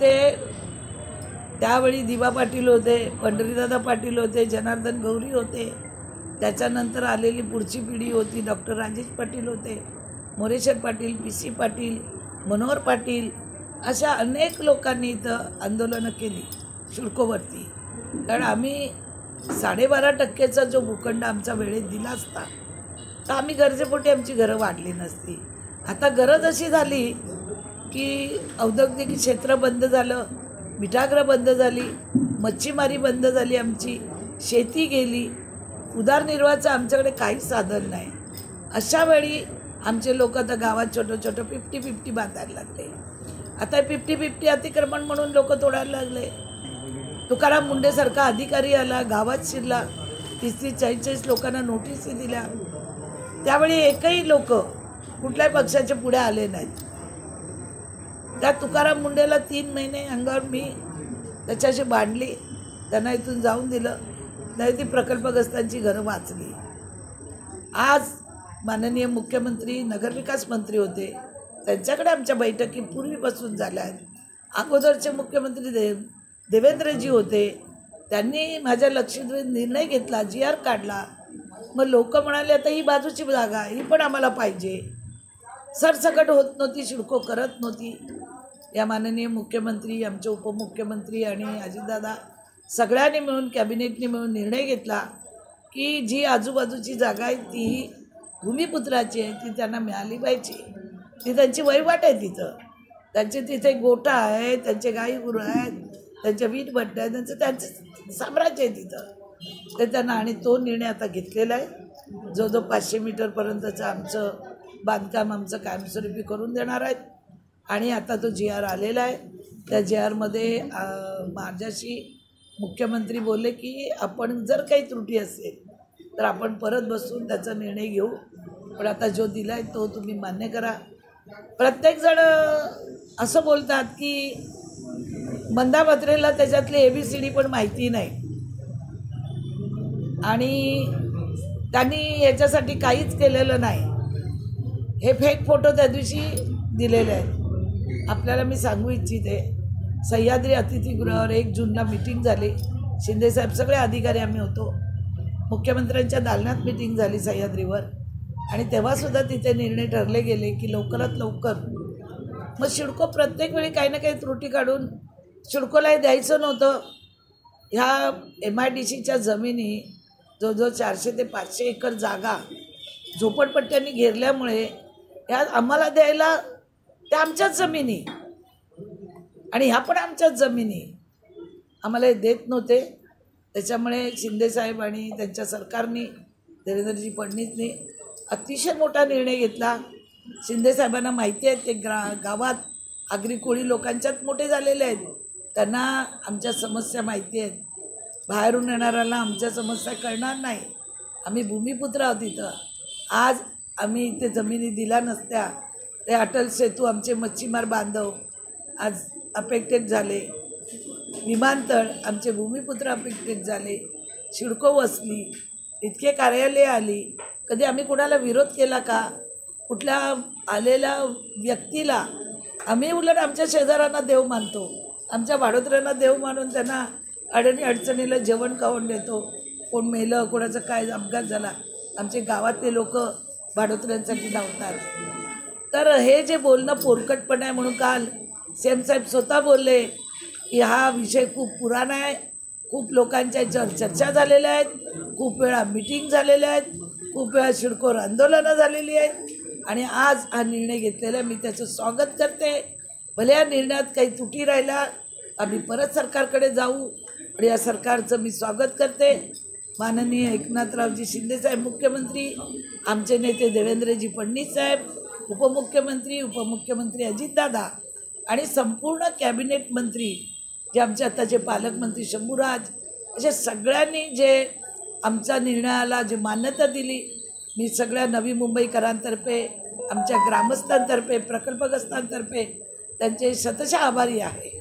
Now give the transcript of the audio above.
तिथे त्यावेळी दिवा पाटील होते, पंढरीदादा पाटील होते, जनार्दन गौरी होते. त्याच्यानंतर आलेली पुढची पिढी होती, डॉक्टर राजेश पाटील होते, मोरेश्वर पाटील, PC पाटील, मनोहर पाटील, अशा अनेक लोकांनी इथं आंदोलनं केली सिडकोवरती. कारण आम्ही 12.5% जो भूखंड आमचा वेळेत दिला असता तर आम्ही गरजेपोटी आमची घरं वाढली नसती. आता गरज अशी झाली की औद्योगिक क्षेत्र बंद झालं, मिठागृह बंद झाली, मच्छीमारी बंद झाली, आमची शेती गेली, उदरनिर्वाहाचं आमच्याकडे काहीच साधन नाही. अशा वेळी आमचे लोक आता गावात छोटं 50-50 बांधायला लागले. आता 50-50 अतिक्रमण म्हणून लोक तोडायला लागले. तुकाराम मुंडेसारखा अधिकारी आला, गावात शिरला, 30-40 लोकांना नोटीसी दिल्या. त्यावेळी एकही लोक कुठल्याही पक्षाच्या पुढे आले नाहीत. त्या तुकाराम मुंडेला 3 महिने अंगावर मी त्याच्याशी भांडली, त्यांना इथून जाऊन दिलं, नाही ती प्रकल्पग्रस्तांची घरं वाचली. आज माननीय मुख्यमंत्री नगरविकास मंत्री होते, त्यांच्याकडे आमच्या बैठकी पूर्वीपासून झाल्या आहेत. अगोदरचे मुख्यमंत्री देवेंद्रजी होते, त्यांनी माझ्या लक्षात निर्णय घेतला, GR काढला. मग लोक म्हणाले आता ही बाजूची जागा ही पण आम्हाला पाहिजे. सरसकट होत नव्हती, सिडको करत नव्हती. या माननीय मुख्यमंत्री, आमचे उपमुख्यमंत्री आणि अजितदादा सगळ्यांनी मिळून, कॅबिनेटने मिळून निर्णय घेतला की जी आजूबाजूची जागा आहे ती भूमिपुत्राची आहे, ती त्यांना मिळाली पाहिजे. ती त्यांची वहिवाट आहे, तिथं त्यांचे तिथे गोठा आहे, त्यांचे गाई गुरं आहेत, त्यांच्या वीटभट्ट्या आहेत, त्यांचं साम्राज्य आहे तिथं. ते त्यांना, आणि तो निर्णय आता घेतलेला आहे. जो 500 मीटरपर्यंतचं आमचं बांधकाम आमचं कायमस्वरूपी करून देणार आहेत. आणि आता तो GR आलेला आहे. त्या GRमध्ये माझ्याशी मुख्यमंत्री बोलले की आपण जर काही त्रुटी असेल तर आपण परत बसून त्याचा निर्णय घेऊ, पण आता जो दिला आहे तो तुम्ही मान्य करा. प्रत्येकजण असं बोलतात की मंदा म्हात्रेला त्याच्यातली ABCD पण माहिती नाही आणि त्यांनी याच्यासाठी काहीच केलेलं नाही. हे फेक फोटो त्या दिवशी दिलेले आहेत. आपल्याला मी सांगू इच्छिते, सह्याद्री अतिथीगृहावर 1 जूनला मीटिंग झाली. शिंदेसाहेब सगळे अधिकारी आम्ही होतो. मुख्यमंत्र्यांच्या दालनात मीटिंग झाली सह्याद्रीवर, आणि तेव्हासुद्धा तिथे निर्णय ठरले गेले की लवकरात लवकर. मग सिडको प्रत्येक वेळी काही ना काही त्रुटी काढून सिडकोलाही द्यायचं नव्हतं. ह्या MIDCच्या जमिनी जवळजवळ 400 ते 500 एकर जागा झोपडपट्ट्यांनी घेरल्यामुळे ह्या आम्हाला द्यायला त्या आमच्याच जमिनी, आणि ह्या पण आमच्याच जमिनी आम्हाला हे देत नव्हते. त्याच्यामुळे शिंदेसाहेब आणि त्यांच्या सरकारने, देवेंद्रजी फडणवीसने अतिशय मोठा निर्णय घेतला. शिंदेसाहेबांना माहिती आहे ते गावात आगरी कोळी लोकांच्यात मोठे झालेले आहेत, त्यांना आमच्या समस्या माहिती आहेत. बाहेरून येणाऱ्याला आमच्या समस्या कळणार नाही. आम्ही भूमिपुत्र आहोत इथं. आज आम्ही इथे जमिनी दिल्या नसत्या, ते अटल सेतू आमचे मच्छीमार बांधव आज अफेक्टेड झाले, विमानतळ आमचे भूमिपुत्र अफेक्टेड झाले, सिडको वसली, इतके कार्यालय आली. कधी आम्ही कुणाला विरोध केला का? कुठल्या आलेल्या व्यक्तीला आम्ही उलट आमच्या शेजाऱ्यांना देव मानतो, आमच्या भाडोत्र्यांना देव मानून त्यांना अडचणीला जेवण खावून देतो. कोण मेलं, कोणाचं काय अपघात झाला, आमचे गावातले लोक भाडोत्र्यांसाठी धावतात. तर हे जे बोलणं पोरकटपण आहे म्हणून काल CM साहेब स्वतः बोलले की हा विषय खूप पुराणा आहे, खूप लोकांच्या याच्यावर चर्चा झालेल्या आहेत, खूप वेळा मीटिंग झालेल्या आहेत, खूप वेळा सिडकोवर आंदोलनं झालेली आहेत, आणि आज हा निर्णय घेतलेला आहे. मी त्याचं स्वागत करते. भले या निर्णयात काही त्रुटी राहिला, आम्ही परत सरकारकडे जाऊ, आणि या सरकारचं मी स्वागत करते. माननीय एकनाथरावजी शिंदेसाहेब मुख्यमंत्री, आमचे नेते देवेंद्रजी फडणवीस साहेब, उपमुख्यमंत्री अजितदादा, आणि संपूर्ण कॅबिनेट मंत्री जे आमचे आताचे पालकमंत्री शंभूराज, अशा सगळ्यांनी जे आमच्या निर्णयाला जे मान्यता दिली, मी सगळ्या नवी मुंबईकरांतर्फे, आमच्या ग्रामस्थांतर्फे, प्रकल्पग्रस्तांतर्फे त्यांचे शतशः आभारी आहे.